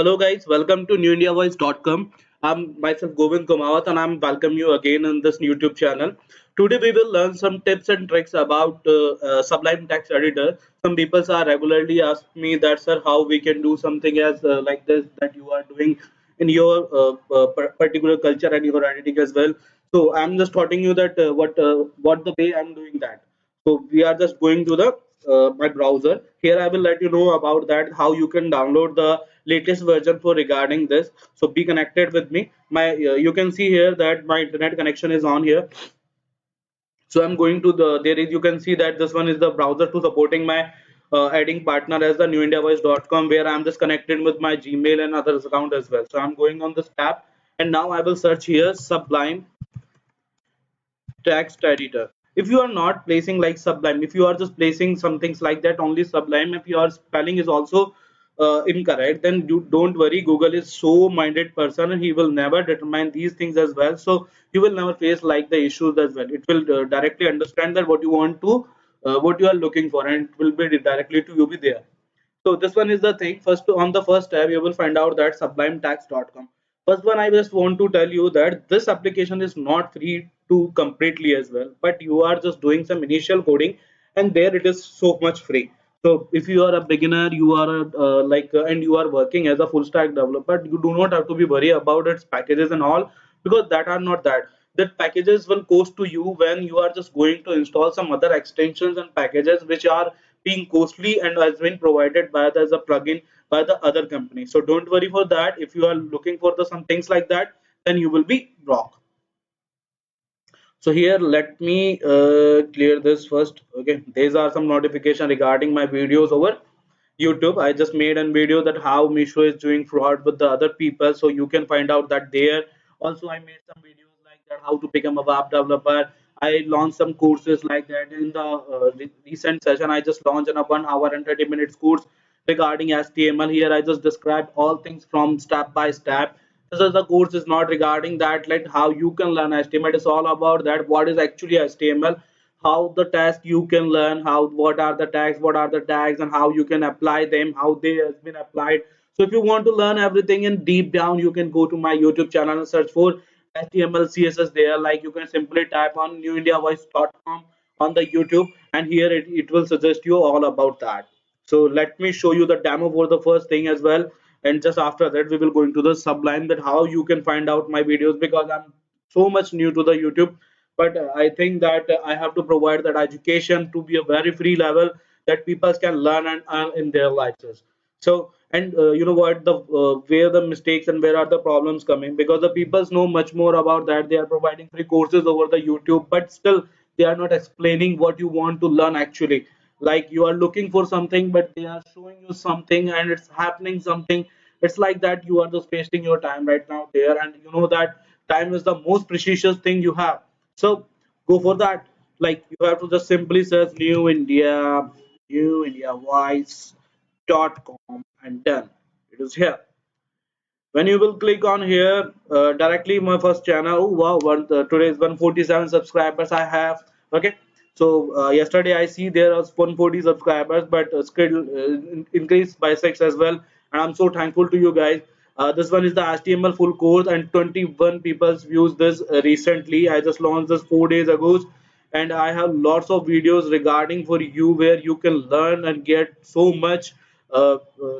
Hello guys, welcome to newindiavoice.com. I'm myself Govind Kumawat and I'm welcome you again on this YouTube channel. Today we will learn some tips and tricks about Sublime text editor. Some people are regularly ask me that sir how we can do something as like this that you are doing in your particular culture and your editing as well. So I'm just telling you that what the way I'm doing that. So we are just going to the my browser. Here I will let you know about that how you can download the latest version for regarding this. So be connected with me. My you can see here that my internet connection is on here. So I'm going to the there is you can see that this one is the browser to supporting my adding partner as the newindiavoice.com where I'm just connected with my Gmail and others account as well. So I'm going on this tab and now I will search here Sublime text editor. If you are not placing like Sublime, if you are just placing some things like that only Sublime, if your spelling is also incorrect, then you don't worry. Google is so minded person and he will never determine these things as well. So you will never face like the issues as well. It will directly understand that what you want to what you are looking for, and it will be directly to you be there. So this one is the thing. First, on the first tab, you will find out that sublimetext.com. First one, I just want to tell you that this application is not free to completely as well, but you are just doing some initial coding, and there it is so much free. So if you are a beginner, you are a, and you are working as a full stack developer, you do not have to be worried about its packages and all because that are not that. That packages will cost to you when you are just going to install some other extensions and packages which are being costly and has been provided by the, as a plugin by the other company. So don't worry for that. If you are looking for the some things like that, then you will be wrong. So here let me clear this first. Okay, these are some notification regarding my videos over YouTube. I just made a video that how Misho is doing fraud with the other people, so you can find out that there. Also, I made some videos like that how to become a web developer. I launched some courses like that in the recent session. I just launched a 1 hour and 30 minutes course regarding HTML. Here I just describe all things from step by step. This is the course is not regarding that like how you can learn HTML. It's all about that what is actually HTML, how the task you can learn, how what are the tags, what are the tags, and how you can apply them, how they has been applied. So if you want to learn everything in deep down, you can go to my YouTube channel and search for HTML CSS there. Like you can simply type on newindiavoice.com on the YouTube, and here it will suggest you all about that. So let me show you the demo for the first thing as well, and just after that we will go into the Sublime that how you can find out my videos because I'm so much new to the YouTube. But I think that I have to provide that education to be a very free level that people can learn and earn in their lives. So and you know what the where the mistakes and where are the problems coming because the people know much more about that. They are providing free courses over the YouTube, but still they are not explaining what you want to learn actually. Like you are looking for something but they are showing you something and it's happening something. It's like that you are just wasting your time right now there, and you know that time is the most precious thing you have. So go for that. Like you have to just simply search newindiavoice.com and done. It is here. When you will click on here directly my first channel. Oh, wow, today is 147 subscribers I have. Okay, so yesterday I see there was 140 subscribers, but still increased by 6 as well, and I'm so thankful to you guys. This one is the HTML full course and 21 people views this recently. I just launched this 4 days ago, and I have lots of videos regarding for you where you can learn and get so much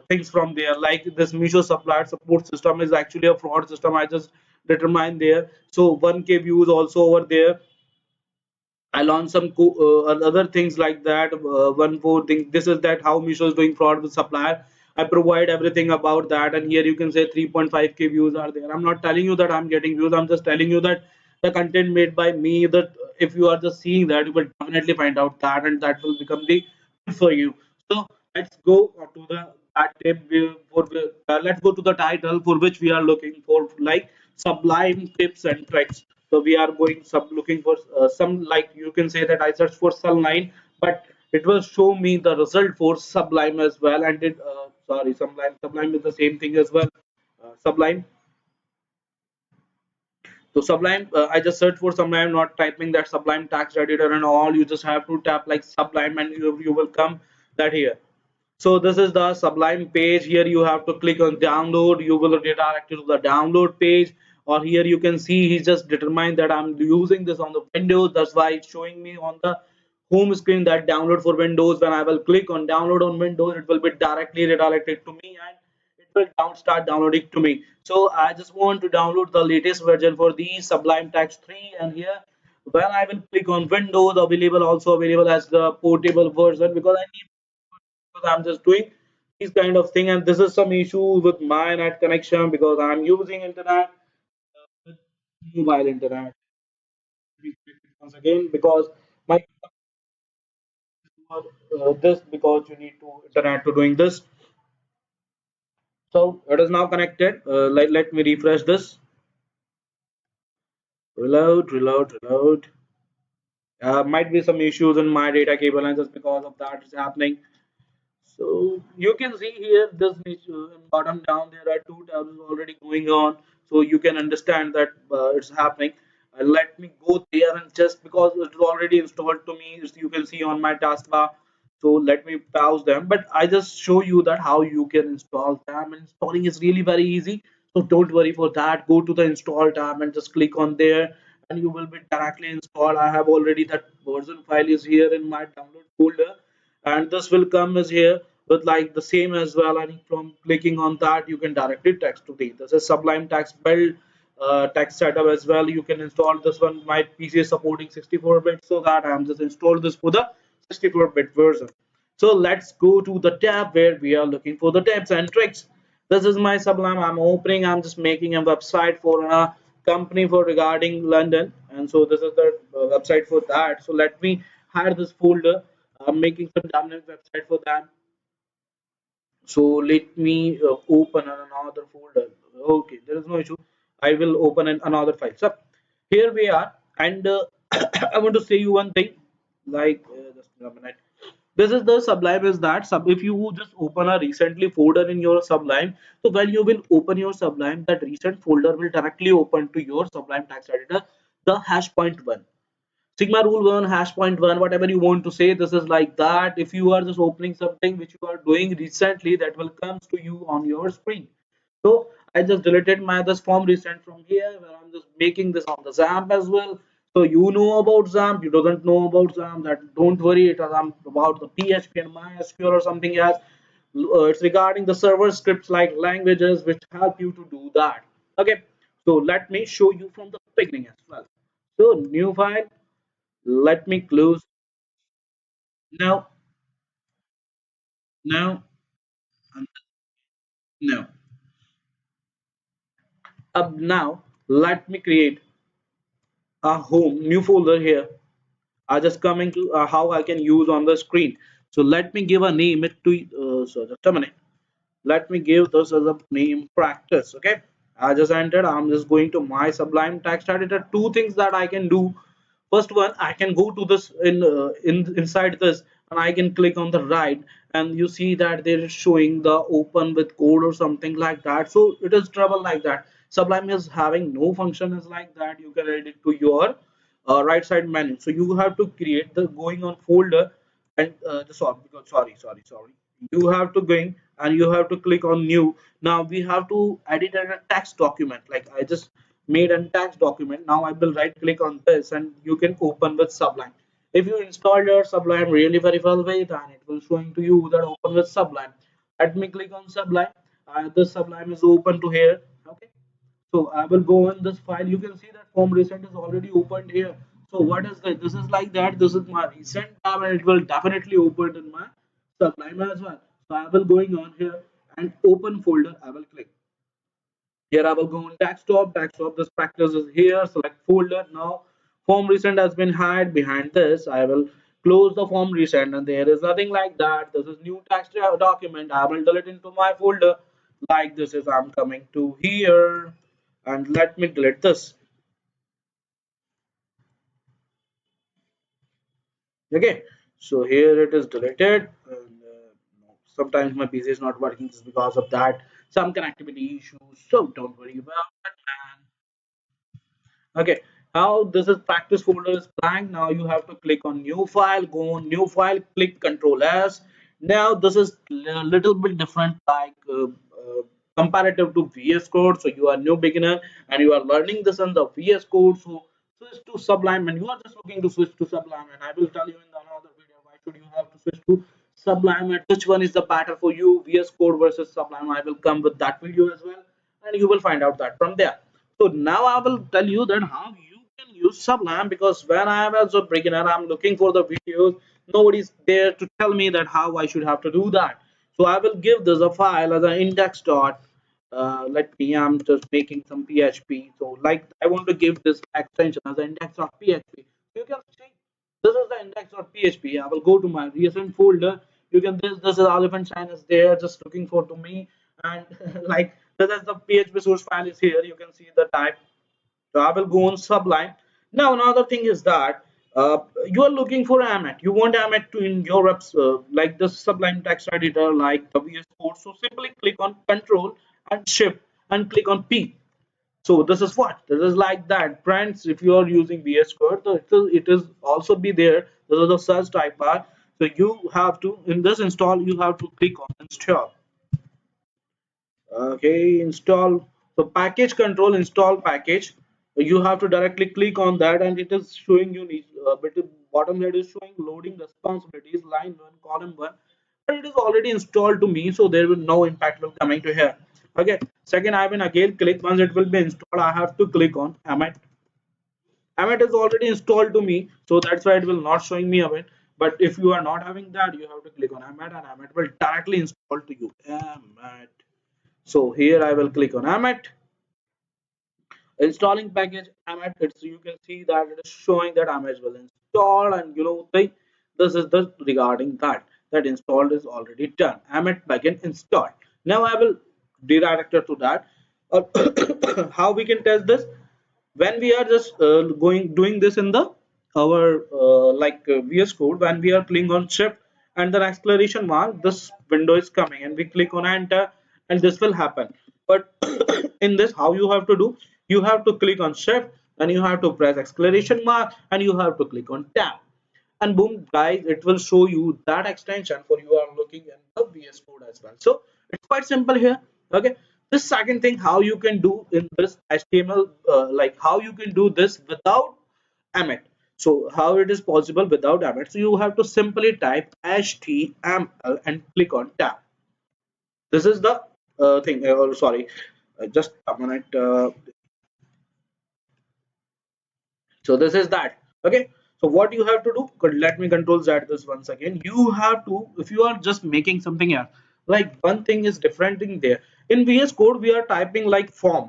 things from there. Like this Misho supplier support system is actually a fraud system. I just determined there. So 1K views also over there. I launched some other things like that. One more thing. This is that how Misho is doing fraud with supplier. I provide everything about that, and here you can say 3.5K views are there. I'm not telling you that I'm getting views. I'm just telling you that the content made by me. That if you are just seeing that, you will definitely find out that, and that will become the good for you. So let's go to the that tip. Let's go to the title for which we are looking for, like Sublime tips and tricks. So we are going sub looking for some, like you can say that I search for Sublime, but it will show me the result for Sublime as well. And it sorry, Sublime is the same thing as well. Sublime. So Sublime, I just search for Sublime, not typing that Sublime text editor and all. You just have to tap like Sublime, and you will come that here. So this is the Sublime page. Here you have to click on download. You will redirect you to the download page. Or here you can see he just determined that I'm using this on the Windows. That's why it's showing me on the home screen that download for Windows. When I will click on download on Windows, it will be directly redirected to me and it will start downloading to me. So I just want to download the latest version for the Sublime Text 3, and here when I will click on Windows, available also available as the portable version because I need, because I'm just doing these kind of thing, and this is some issue with my net connection because I'm using internet with mobile internet. Once again, because my this because you need to internet to doing this. So it is now connected. Let me refresh this. Reload, reload, reload. Might be some issues in my data cable, and just because of that is happening. So you can see here this bottom down there are two tabs already going on, so you can understand that it's happening. Let me go there, and just because it's already installed to me, as you can see on my taskbar. So let me pause them, but I just show you that how you can install them. And installing is really very easy, so don't worry for that. Go to the install tab and just click on there, and you will be directly installed. I have already that version file is here in my download folder, and this will come as here with like the same as well, and from clicking on that you can directly text to the, this is Sublime text build text setup as well. You can install this one. My PC is supporting 64-bit, so that I'm just installed this for the 64-bit version. So let's go to the tab where we are looking for the tips and tricks. This is my Sublime. I'm opening, I'm just making a website for a company for regarding London, and so this is the website for that. So let me hide this folder. I'm making some dominant website for them. So let me open another folder. Okay, there is no issue. I will open another file. So here we are, and I want to say you one thing. Like just a minute. This is the Sublime is that sub. If you just open a recently folder in your Sublime, so when you will open your Sublime, that recent folder will directly open to your Sublime text editor, the hash point one. Sigma rule 1, hash point 1, whatever you want to say, this is like that. If you are just opening something which you are doing recently, that will come to you on your screen. So I just deleted my this form recent from here, where I'm just making this on the XAMPP as well. So you know about XAMPP, you doesn't know about XAMPP, that don't worry, it is about the PHP and MySQL or something else. It's regarding the server scripts like languages which help you to do that. Okay, so let me show you from the beginning as well. So new file, let me close. Now, now, and now. Now, let me create a home new folder here. I just coming to how I can use on the screen. So let me give a name it to. So just a minute. Let me give this as a name practice. Okay, I just entered. I'm just going to my Sublime text editor. Two things that I can do. First one, I can go to this in inside this, and I can click on the right, and you see that there is showing the open with code or something like that. So it is trouble like that. Sublime is having no function is like that. You can add it to your right side menu. So you have to create the going on folder, and sorry, you have to going and you have to click on new. Now we have to edit a text document. Like I just made a text document. Now I will right click on this, and you can open with Sublime. If you install your Sublime really very well way, then it will showing to you that open with Sublime. Let me click on Sublime. This Sublime is open to here. Okay, so I will go in this file. You can see that form recent is already opened here. So what is this? This is like that. This is my recent tab, and it will definitely open in my Sublime as well. So I will going on here and open folder. I will click. Here I will go on desktop. Desktop, this practice is here. Select folder. Now form recent has been hide behind this. I will close the form recent, and there is nothing like that. This is new text document. I will delete into my folder. Like this is I'm coming to here, and let me delete this. Okay, so here it is deleted, and no, sometimes my PC is not working just because of that, some connectivity issues, so don't worry about that, man. Okay, now this is practice folder is blank. Now you have to click on new file, go on new file, click Control S, Now this is a little bit different, like comparative to VS Code. So you are new beginner and you are learning this in the VS Code. So switch to Sublime, and you are just looking to switch to Sublime. And I will tell you in the another video why should you have to switch to Sublime and which one is the better for you, VS Code versus Sublime. I will come with that video as well, and you will find out that from there. So now I will tell you that how you can use Sublime, because when I was a beginner, I'm looking for the videos. Nobody's there to tell me that how I should have to do that. So I will give this a file as an index dot. Let me, I'm just making some PHP. So like I want to give this extension as an index.php. You can see this is the index.php. I will go to my recent folder. You can this is elephant sign is there, just looking for to me, and like this is the PHP source file is here. You can see the type. So I will go on Sublime. Now another thing is that you are looking for Emmet. You want Emmet to in your apps, like the Sublime text editor, like the VS Code. So simply click on Control and Shift and click on P. So this is what this is like that. Friends, if you are using VS Code, so it is also be there. This is the search type bar. So you have to in this install you have to click on install. Okay, install. So package control install package. You have to directly click on that, and it is showing you but the bottom head is showing loading responsibilities line 1 column 1, but it is already installed to me, so there will no impact will coming to here. Okay, second I will again click. Once it will be installed, I have to click on Emmet. Emmet is already installed to me, so that's why it will not showing me Emmet. But if you are not having that, you have to click on Emmet, and Emmet will directly install to you. Emmet. So here I will click on Emmet. Installing package Emmet. It's you can see that it is showing that Emmet will install, and this is the regarding that installed is already done. Emmet plugin installed. Now I will redirect it to that. How we can test this? When we are just going doing this in the our VS Code, when we are clicking on shift and the acceleration mark, this window is coming and we click on enter, and this will happen. But in this, how you have to do, you have to click on shift and you have to press acceleration mark and you have to click on tab, and boom guys, it will show you that extension for you are looking in the VS Code as well. So it's quite simple here. Okay, the second thing how you can do in this HTML, how you can do this without Emmet. So how it is possible without Emmet? So you have to simply type HTML and click on tab. This is the thing. Sorry, just a minute. So this is that. Okay, so what you have to do, let me control Z this once again. You have to, if you are just making something else, like one thing is different in there. In VS Code we are typing like form,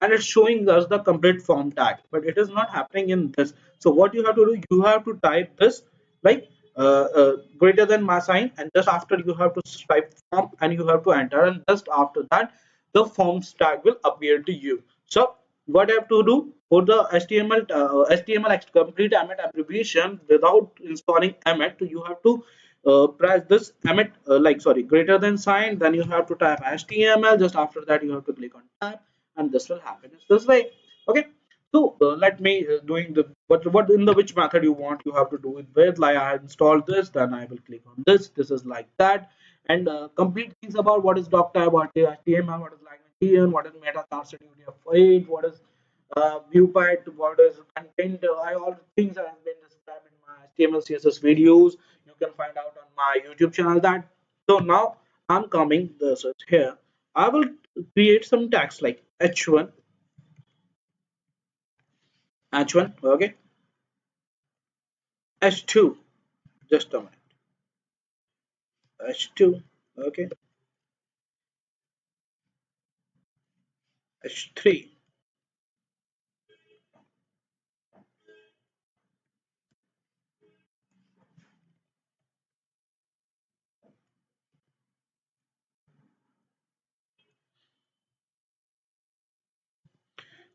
and it's showing us the complete form tag, but it is not happening in this. So what you have to do, you have to type this like greater than my sign, and just after you have to type form and you have to enter, and just after that the forms tag will appear to you. So what I have to do for the HTML complete Emmet abbreviation without installing Emmet, you have to press this Emmet greater than sign, then you have to type HTML. Just after that you have to click on tab, and this will happen this way. Okay, so let me doing the what in the which method you want, you have to do it with, like I installed this, then I will click on this is like that. And complete things about what is doc type, what is HTML, what is language, what is meta class of 8, what is viewport, what is content, I all things that have been described in my HTML CSS videos. You can find out on my YouTube channel that. So now I'm coming this is here. I will create some text like h1, okay, h2, just a minute, h2, okay, h3.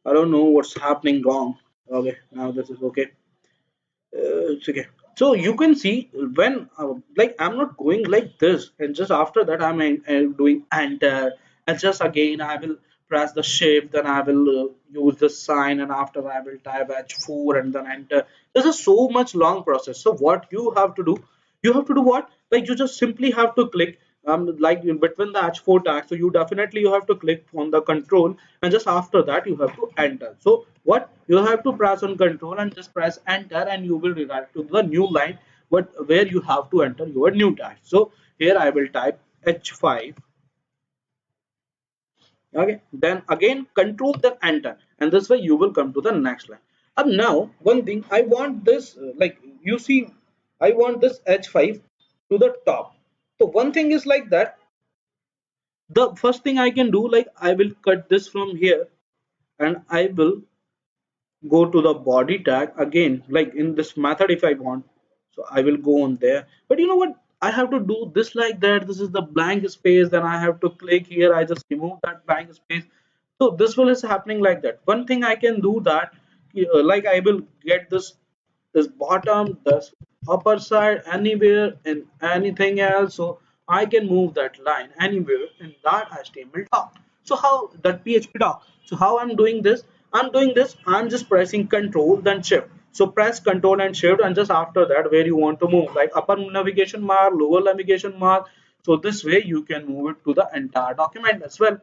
I don't know what's happening wrong. Okay, now this is okay. It's okay. So you can see when I'm not going like this, and just after that doing enter, and just again I will press the shift, then I will use the sign, and after I will type h4 and then enter. This is so much long process. So what you have to do, you have to do what? like you just simply have to click like in between the h4 tag. So you definitely you have to click on the control, and just after that you have to enter. So what you have to press on control and just press enter, and you will redirect to the new line, but where you have to enter your new tag. So here I will type h5. Okay, then again control then enter, and this way you will come to the next line. And now one thing I want this like you see, I want this h5 to the top. So one thing is like that, the first thing I can do, like I will cut this from here, and I will go to the body tag again, like in this method if I want. So I will go on there, but you know what, I have to do this like that. This is the blank space, then I have to click here, I just remove that blank space. So this will is happening like that. One thing I can do that, like I will get this bottom, this upper side, anywhere and anything else. So I can move that line anywhere in that HTML doc. So how that PHP doc. So how I'm doing this? I'm doing this. I'm just pressing Control then Shift. So press Control and Shift, and just after that, where you want to move, like upper navigation mark, lower navigation mark. So this way you can move it to the entire document as well.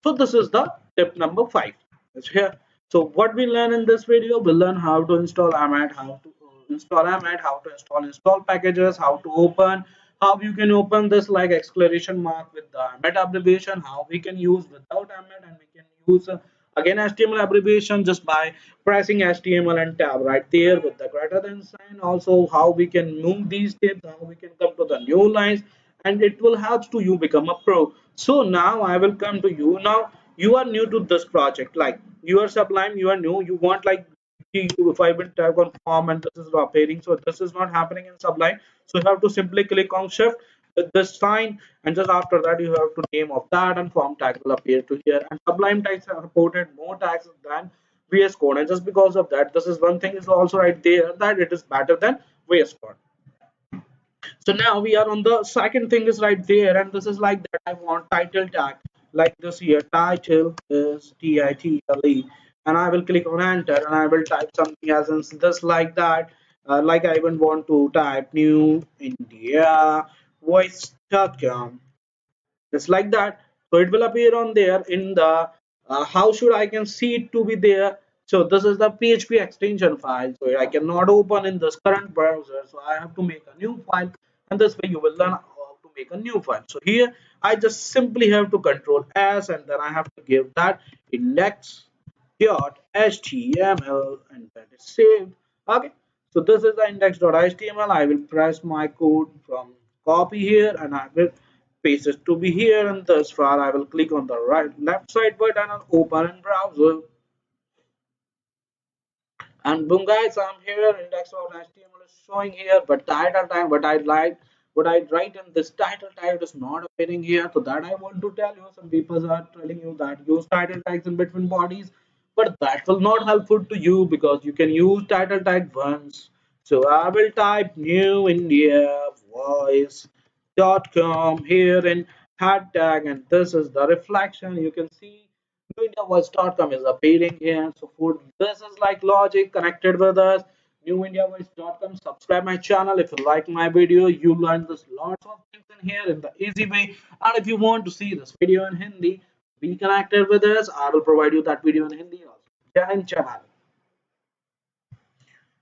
So this is the tip number 5. It's here. So what we learn in this video, we'll learn how to install Emmet, how to install Emmet, how to install packages, how to open, how you can open this like exclamation mark with the Emmet abbreviation, how we can use without Emmet, and we can use again HTML abbreviation just by pressing HTML and tab right there with the greater than sign. Also how we can move these tips, how we can come to the new lines, and it will help to you become a pro. So now I will come to you. Now you are new to this project, like you are Sublime, you are new, you want like if I will tag on form and this is not appearing, so this is not happening in Sublime. So you have to simply click on shift with this sign, and just after that you have to name of that, and form tag will appear to here. And Sublime tags are supported more tags than VS Code, and just because of that, this is one thing is also right there, that it is better than VS Code. So now we are on the second thing is right there, and this is like that. I want title tag like this here. Title is title, and I will click on enter, and I will type something else, and this like that. Like I even want to type new India voice.com, just like that. So it will appear on there in the how should I can see it to be there. So this is the PHP extension file, so I cannot open in this current browser, so I have to make a new file, and this way you will learn how to make a new file. So here I just simply have to control S, and then I have to give that index.html, and that is saved. Okay, so this is the index.html. I will press my code from copy here, and I will paste it to be here, and thus far I will click on the right left side button and open in browser, and boom guys, I'm here. Index.html is showing here, but title tag what I write in this title tag is not appearing here. So that I want to tell you, some people are telling you that use title tags in between bodies, but that will not helpful to you because you can use title tag once. So I will type new India voice.com here in head tag, and this is the reflection. You can see newindiavoice.com is appearing here. So for this is like logic connected with us. Newindiavoice.com. Subscribe my channel if you like my video. You learn this lots of things in here in the easy way. And if you want to see this video in Hindi, be connected with us. I will provide you that video in Hindi also. Jai Hind channel.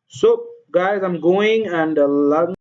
So guys, I'm going and learn